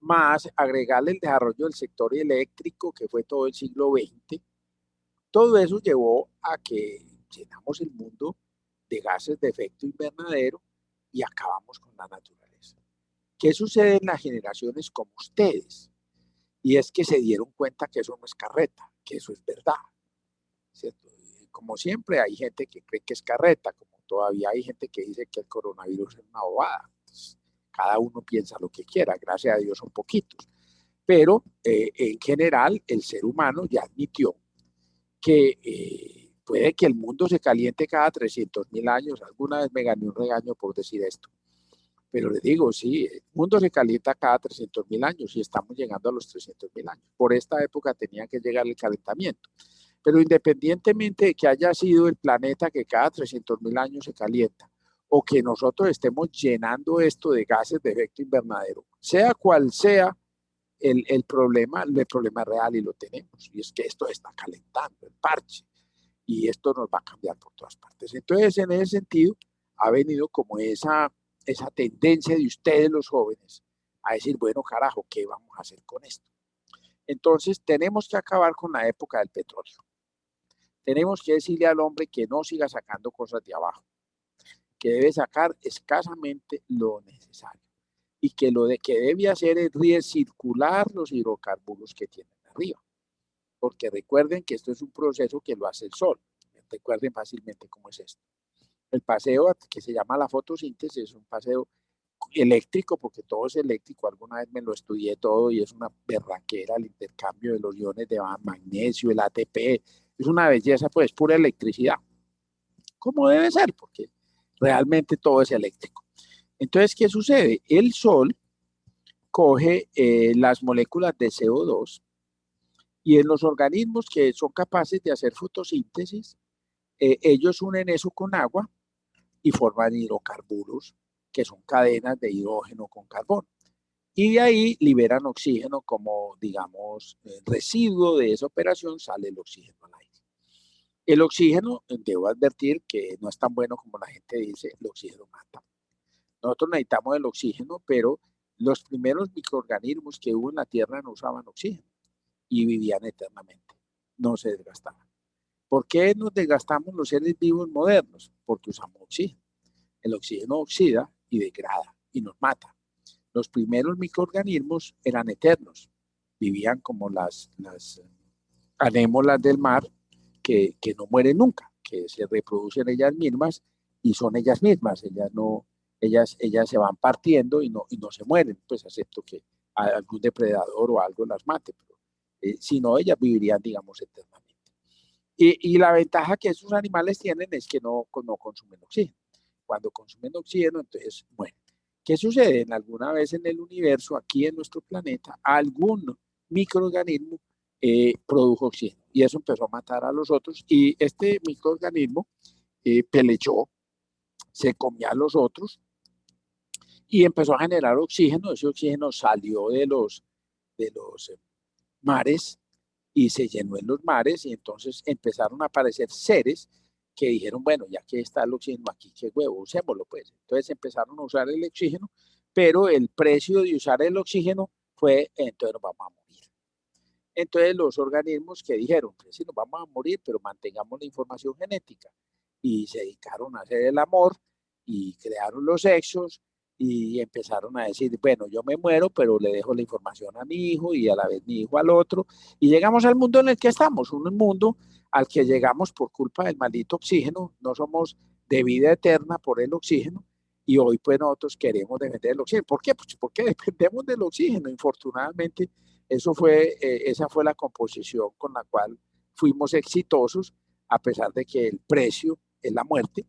más agregarle el desarrollo del sector eléctrico, que fue todo el siglo XX, todo eso llevó a que llenamos el mundo de gases de efecto invernadero y acabamos con la naturaleza. ¿Qué sucede en las generaciones como ustedes? Y es que se dieron cuenta que eso no es carreta, que eso es verdad, ¿cierto? Como siempre hay gente que cree que es carreta, como todavía hay gente que dice que el coronavirus es una bobada. Entonces, cada uno piensa lo que quiera, gracias a Dios son poquitos. Pero en general el ser humano ya admitió que puede que el mundo se caliente cada 300.000 años. Alguna vez me gané un regaño por decir esto. Pero le digo, sí, el mundo se calienta cada 300.000 años y estamos llegando a los 300.000 años. Por esta época tenía que llegar el calentamiento. Pero independientemente de que haya sido el planeta que cada 300.000 años se calienta o que nosotros estemos llenando esto de gases de efecto invernadero, sea cual sea el problema real y lo tenemos. Y es que esto está calentando, el parche, y esto nos va a cambiar por todas partes. Entonces, en ese sentido, ha venido como esa tendencia de ustedes los jóvenes a decir, bueno, carajo, ¿qué vamos a hacer con esto? Entonces, tenemos que acabar con la época del petróleo. Tenemos que decirle al hombre que no siga sacando cosas de abajo, que debe sacar escasamente lo necesario y que lo que debe hacer es recircular los hidrocarburos que tienen arriba. Porque recuerden que esto es un proceso que lo hace el sol. Recuerden fácilmente cómo es esto. El paseo que se llama la fotosíntesis es un paseo eléctrico, porque todo es eléctrico. Alguna vez me lo estudié todo y es una berraquera el intercambio de los iones de magnesio, el ATP. Es una belleza, pues, pura electricidad. Como debe ser, porque realmente todo es eléctrico. Entonces, ¿qué sucede? El sol coge las moléculas de CO2 y en los organismos que son capaces de hacer fotosíntesis, ellos unen eso con agua y forman hidrocarburos, que son cadenas de hidrógeno con carbón. Y de ahí liberan oxígeno como, digamos, residuo de esa operación sale el oxígeno al aire. El oxígeno, debo advertir que no es tan bueno como la gente dice, el oxígeno mata. Nosotros necesitamos el oxígeno, pero los primeros microorganismos que hubo en la Tierra no usaban oxígeno y vivían eternamente, no se desgastaban. ¿Por qué nos desgastamos los seres vivos modernos? Porque usamos oxígeno. El oxígeno oxida y degrada y nos mata. Los primeros microorganismos eran eternos, vivían como las anémonas del mar que no mueren nunca, que se reproducen ellas mismas y son ellas mismas, ellas se van partiendo y no se mueren, pues excepto que algún depredador o algo las mate, pero si no, ellas vivirían, digamos, eternamente. Y la ventaja que esos animales tienen es que no consumen oxígeno. Cuando consumen oxígeno, entonces mueren. ¿Qué sucede? En alguna vez en el universo, aquí en nuestro planeta, algún microorganismo produjo oxígeno y eso empezó a matar a los otros y este microorganismo pelechó, se comía a los otros y empezó a generar oxígeno. Ese oxígeno salió de los mares y se llenó en los mares y entonces empezaron a aparecer seres que dijeron, bueno, ya que está el oxígeno aquí, qué huevo, usémoslo pues. Entonces empezaron a usar el oxígeno, pero el precio de usar el oxígeno fue, entonces nos vamos a morir. Entonces los organismos que dijeron, pues sí, nos vamos a morir, pero mantengamos la información genética. Y se dedicaron a hacer el amor y crearon los sexos y empezaron a decir, bueno, yo me muero, pero le dejo la información a mi hijo y a la vez mi hijo al otro. Y llegamos al mundo en el que estamos, un mundo al que llegamos por culpa del maldito oxígeno, no somos de vida eterna por el oxígeno. Y hoy pues nosotros queremos depender del oxígeno. ¿Por qué? Pues porque dependemos del oxígeno. Infortunadamente, esa fue la composición con la cual fuimos exitosos, a pesar de que el precio es la muerte.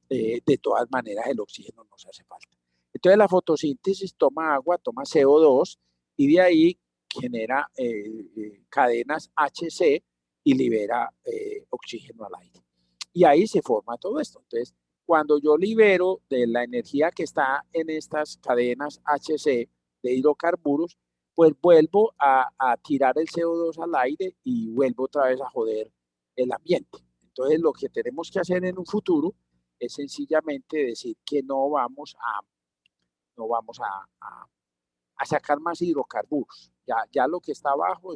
De todas maneras, el oxígeno nos hace falta. Entonces, la fotosíntesis toma agua, toma CO2 y de ahí genera cadenas HC y libera oxígeno al aire. Y ahí se forma todo esto. Entonces, cuando yo libero de la energía que está en estas cadenas HC de hidrocarburos, pues vuelvo a tirar el CO2 al aire y vuelvo otra vez a joder el ambiente. Entonces, lo que tenemos que hacer en un futuro es sencillamente decir que no vamos a sacar más hidrocarburos. Ya lo que está abajo,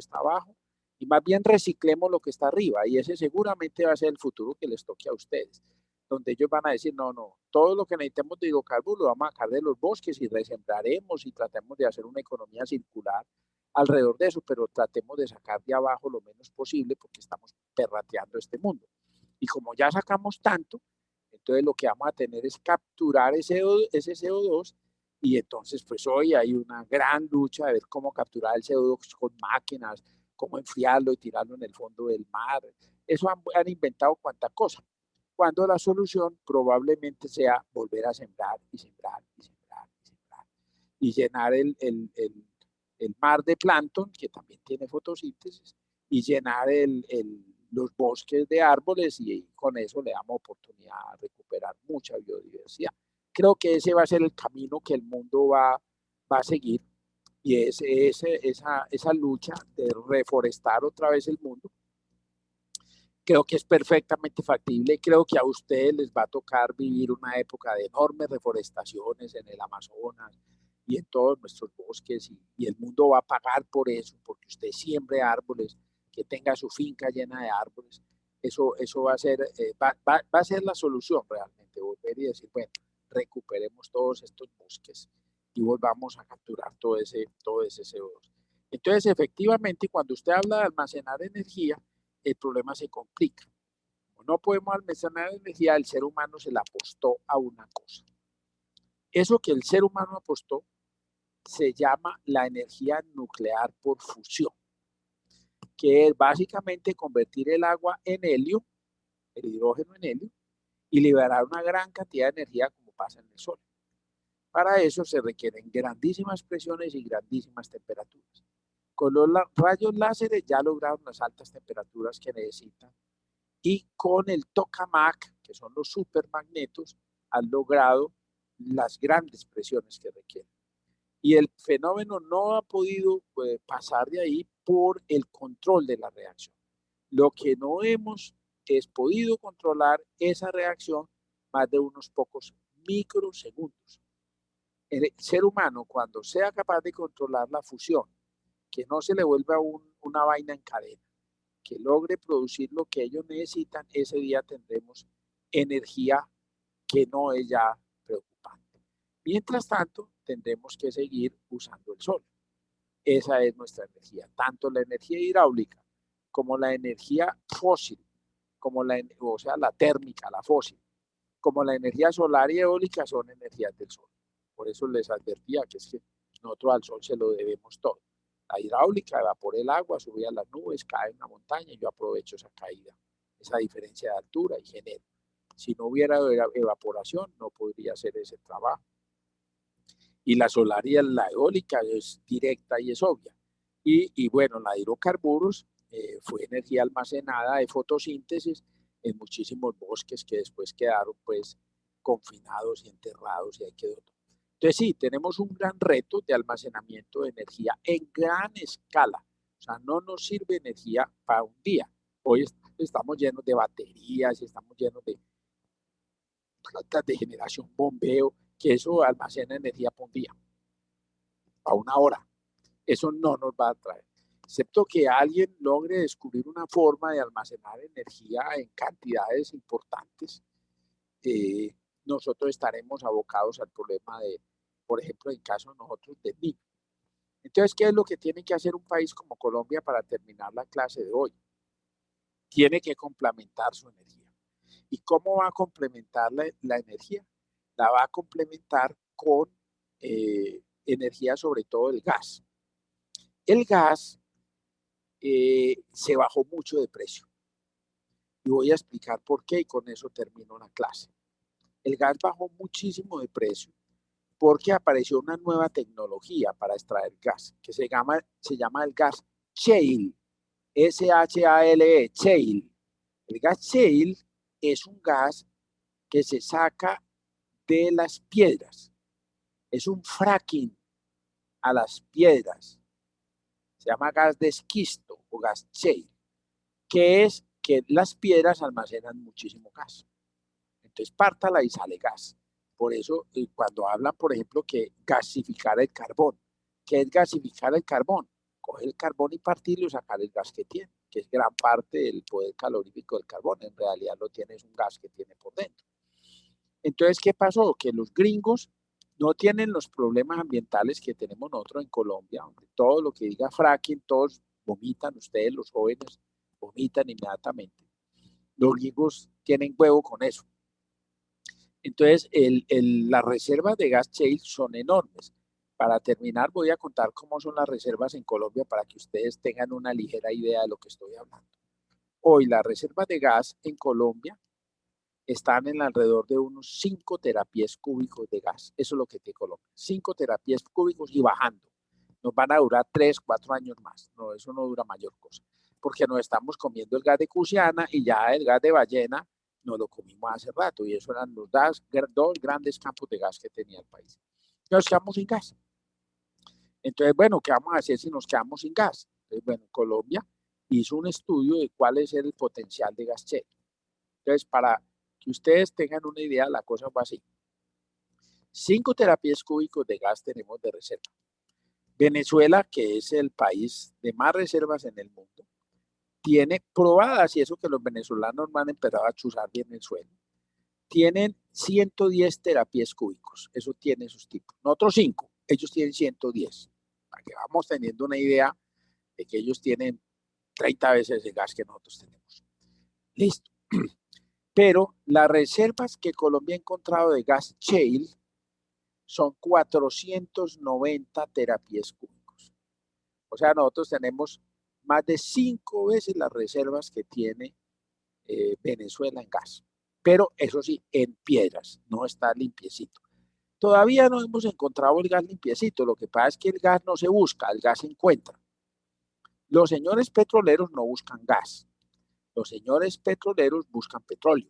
y más bien reciclemos lo que está arriba, y ese seguramente va a ser el futuro que les toque a ustedes, donde ellos van a decir, no, todo lo que necesitemos de hidrocarburos lo vamos a sacar de los bosques y resembraremos y tratemos de hacer una economía circular alrededor de eso, pero tratemos de sacar de abajo lo menos posible porque estamos perrateando este mundo. Y como ya sacamos tanto, entonces lo que vamos a tener es capturar ese CO2 y entonces pues hoy hay una gran lucha de ver cómo capturar el CO2 con máquinas, cómo enfriarlo y tirarlo en el fondo del mar. Eso han inventado cuánta cosa, cuando la solución probablemente sea volver a sembrar y sembrar y sembrar y sembrar y llenar el mar de plancton, que también tiene fotosíntesis, y llenar los bosques de árboles y con eso le damos oportunidad a recuperar mucha biodiversidad. Creo que ese va a ser el camino que el mundo va a seguir y esa lucha de reforestar otra vez el mundo. Creo que es perfectamente factible. Creo que a ustedes les va a tocar vivir una época de enormes reforestaciones en el Amazonas y en todos nuestros bosques y el mundo va a pagar por eso, porque usted siembre árboles, que tenga su finca llena de árboles. Eso va a ser la solución realmente, volver y decir, bueno, recuperemos todos estos bosques y volvamos a capturar todo ese CO2. Entonces, efectivamente, cuando usted habla de almacenar energía, el problema se complica. Como no podemos almacenar energía, el ser humano se la apostó a una cosa. Eso que el ser humano apostó se llama la energía nuclear por fusión, que es básicamente convertir el agua en helio, el hidrógeno en helio, y liberar una gran cantidad de energía como pasa en el Sol. Para eso se requieren grandísimas presiones y grandísimas temperaturas. Con los rayos láseres ya lograron las altas temperaturas que necesitan y con el tokamak, que son los supermagnetos, han logrado las grandes presiones que requieren. Y el fenómeno no ha podido pasar de ahí por el control de la reacción. Lo que no hemos es podido controlar esa reacción más de unos pocos microsegundos. El ser humano, cuando sea capaz de controlar la fusión, que no se le vuelva una vaina en cadena, que logre producir lo que ellos necesitan, ese día tendremos energía que no es ya preocupante. Mientras tanto, tendremos que seguir usando el sol. Esa es nuestra energía, tanto la energía hidráulica como la energía fósil, o sea, la térmica, la fósil, como la energía solar y eólica son energías del sol. Por eso les advertía que es que nosotros al sol se lo debemos todo. La hidráulica evapora el agua, sube a las nubes, cae en una montaña y yo aprovecho esa caída, esa diferencia de altura y genero. Si no hubiera evaporación, no podría hacer ese trabajo. Y la solar y la eólica es directa y es obvia. Y bueno, la de hidrocarburos fue energía almacenada de fotosíntesis en muchísimos bosques que después quedaron pues confinados y enterrados y ahí quedó todo. Entonces sí, tenemos un gran reto de almacenamiento de energía en gran escala. O sea, no nos sirve energía para un día. Hoy estamos llenos de baterías, estamos llenos de plantas de generación, bombeo, que eso almacena energía por un día, a una hora. Eso no nos va a traer. Excepto que alguien logre descubrir una forma de almacenar energía en cantidades importantes, nosotros estaremos abocados al problema de, por ejemplo, en caso de nosotros, del niño. Entonces, ¿qué es lo que tiene que hacer un país como Colombia para terminar la clase de hoy? Tiene que complementar su energía. ¿Y cómo va a complementar la energía? La va a complementar con energía, sobre todo el gas. El gas se bajó mucho de precio. Y voy a explicar por qué y con eso termino la clase. El gas bajó muchísimo de precio porque apareció una nueva tecnología para extraer gas que se llama el gas shale, S-H-A-L-E, shale. El gas shale es un gas que se saca de las piedras. Es un fracking a las piedras. Se llama gas de esquisto o gas shale, que es que las piedras almacenan muchísimo gas. Entonces, pártala y sale gas. Por eso, cuando hablan, por ejemplo, que gasificar el carbón. ¿Qué es gasificar el carbón? Coger el carbón y partirlo y sacar el gas que tiene, que es gran parte del poder calorífico del carbón. En realidad lo tiene, es un gas que tiene por dentro. Entonces, ¿qué pasó? Que los gringos no tienen los problemas ambientales que tenemos nosotros en Colombia. Hombre, todo lo que diga fracking, todos vomitan, ustedes los jóvenes vomitan inmediatamente. Los gringos tienen huevo con eso. Entonces, las reservas de gas shale son enormes. Para terminar, voy a contar cómo son las reservas en Colombia para que ustedes tengan una ligera idea de lo que estoy hablando. Hoy, las reservas de gas en Colombia están en alrededor de unos 5 terapiés cúbicos de gas. Eso es lo que tiene Colombia. 5 terapiés cúbicos y bajando. Nos van a durar 3, 4 años más. No, eso no dura mayor cosa. Porque nos estamos comiendo el gas de Cusiana y ya el gas de ballena nos lo comimos hace rato. Y eso eran los dos grandes campos de gas que tenía el país. Nos quedamos sin gas. Entonces, bueno, ¿qué vamos a hacer si nos quedamos sin gas? Entonces, bueno, Colombia hizo un estudio de cuál es el potencial de gas shale. Entonces, para que ustedes tengan una idea, la cosa va así. 5 terapiés cúbicos de gas tenemos de reserva. Venezuela, que es el país de más reservas en el mundo, tiene probadas, y eso que los venezolanos van a empezar a chuzar bien el suelo, tienen 110 terapiés cúbicos. Eso tiene sus tipos. Nosotros 5, ellos tienen 110. Para que vamos teniendo una idea de que ellos tienen 30 veces el gas que nosotros tenemos. Listo. Pero las reservas que Colombia ha encontrado de gas shale son 490 terapiés cúbicos. O sea, nosotros tenemos más de 5 veces las reservas que tiene Venezuela en gas. Pero eso sí, en piedras, no está limpiecito. Todavía no hemos encontrado el gas limpiecito. Lo que pasa es que el gas no se busca, el gas se encuentra. Los señores petroleros no buscan gas. Los señores petroleros buscan petróleo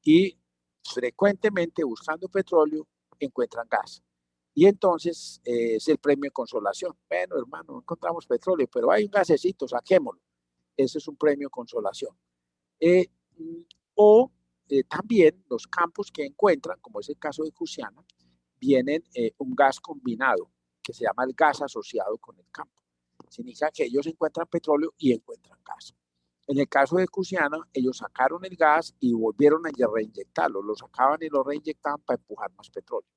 y frecuentemente buscando petróleo encuentran gas. Y entonces es el premio de consolación. Bueno, hermano, no encontramos petróleo, pero hay un gasecito, saquémoslo. Ese es un premio de consolación. También los campos que encuentran, como es el caso de Cusiana, vienen un gas combinado que se llama el gas asociado con el campo. Significa que ellos encuentran petróleo y encuentran gas. En el caso de Cusiana, ellos sacaron el gas y volvieron a reinyectarlo. Lo sacaban y lo reinyectaban para empujar más petróleo.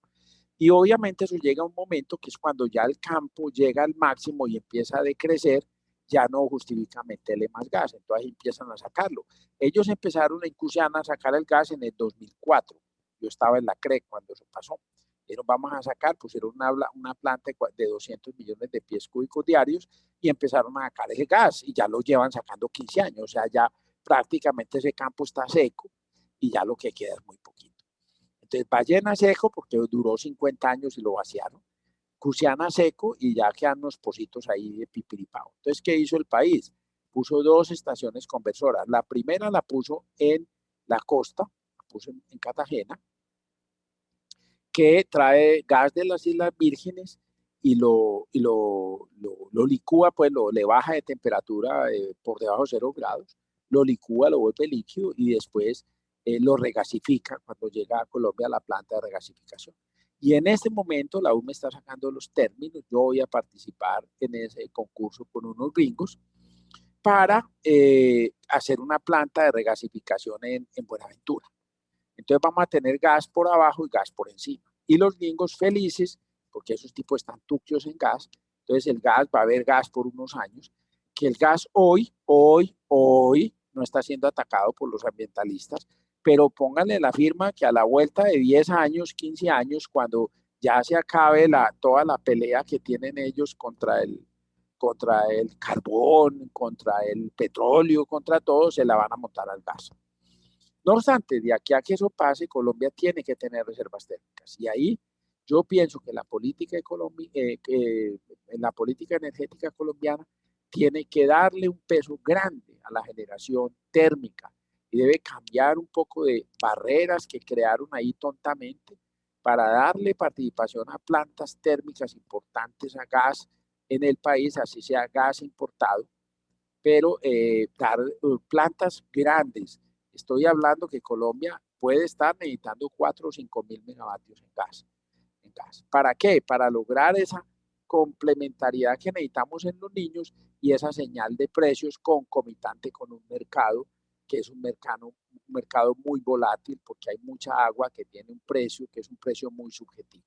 Y obviamente eso llega a un momento que es cuando ya el campo llega al máximo y empieza a decrecer, ya no justifica meterle más gas. Entonces empiezan a sacarlo. Ellos empezaron en Cusiana a sacar el gas en el 2004. Yo estaba en la CRE cuando eso pasó. Dijeron, vamos a sacar, pusieron una planta de 200 millones de pies cúbicos diarios y empezaron a sacar ese gas y ya lo llevan sacando 15 años. O sea, ya prácticamente ese campo está seco y ya lo que queda es muy poquito. Entonces, Ballena seco porque duró 50 años y lo vaciaron. Cusiana seco y ya quedan unos pocitos ahí de pipiripao. Entonces, ¿qué hizo el país? Puso 2 estaciones conversoras. La primera la puso en la costa, la puso en Cartagena, que trae gas de las Islas Vírgenes y lo licúa, pues le baja de temperatura por debajo de 0 grados, lo licúa, lo vuelve líquido y después lo regasifica cuando llega a Colombia a la planta de regasificación. Y en este momento la UME está sacando los términos. Yo voy a participar en ese concurso con unos gringos para hacer una planta de regasificación en Buenaventura. Entonces vamos a tener gas por abajo y gas por encima. Y los gringos felices, porque esos tipos están tuquios en gas, entonces el gas, va a haber gas por unos años, que el gas hoy no está siendo atacado por los ambientalistas, pero pónganle la firma que a la vuelta de 10 años, 15 años, cuando ya se acabe toda la pelea que tienen ellos contra el carbón, contra el petróleo, contra todo, se la van a montar al gas. No obstante, de aquí a que eso pase, Colombia tiene que tener reservas térmicas. Y ahí yo pienso que la política energética colombiana tiene que darle un peso grande a la generación térmica y debe cambiar un poco de barreras que crearon ahí tontamente para darle participación a plantas térmicas importantes, a gas en el país, así sea gas importado, pero dar plantas grandes. Estoy hablando que Colombia puede estar necesitando 4 o 5 mil megavatios en gas. ¿Para qué? Para lograr esa complementariedad que necesitamos en los niños y esa señal de precios concomitante con un mercado que es un mercado muy volátil porque hay mucha agua que tiene un precio que es un precio muy subjetivo.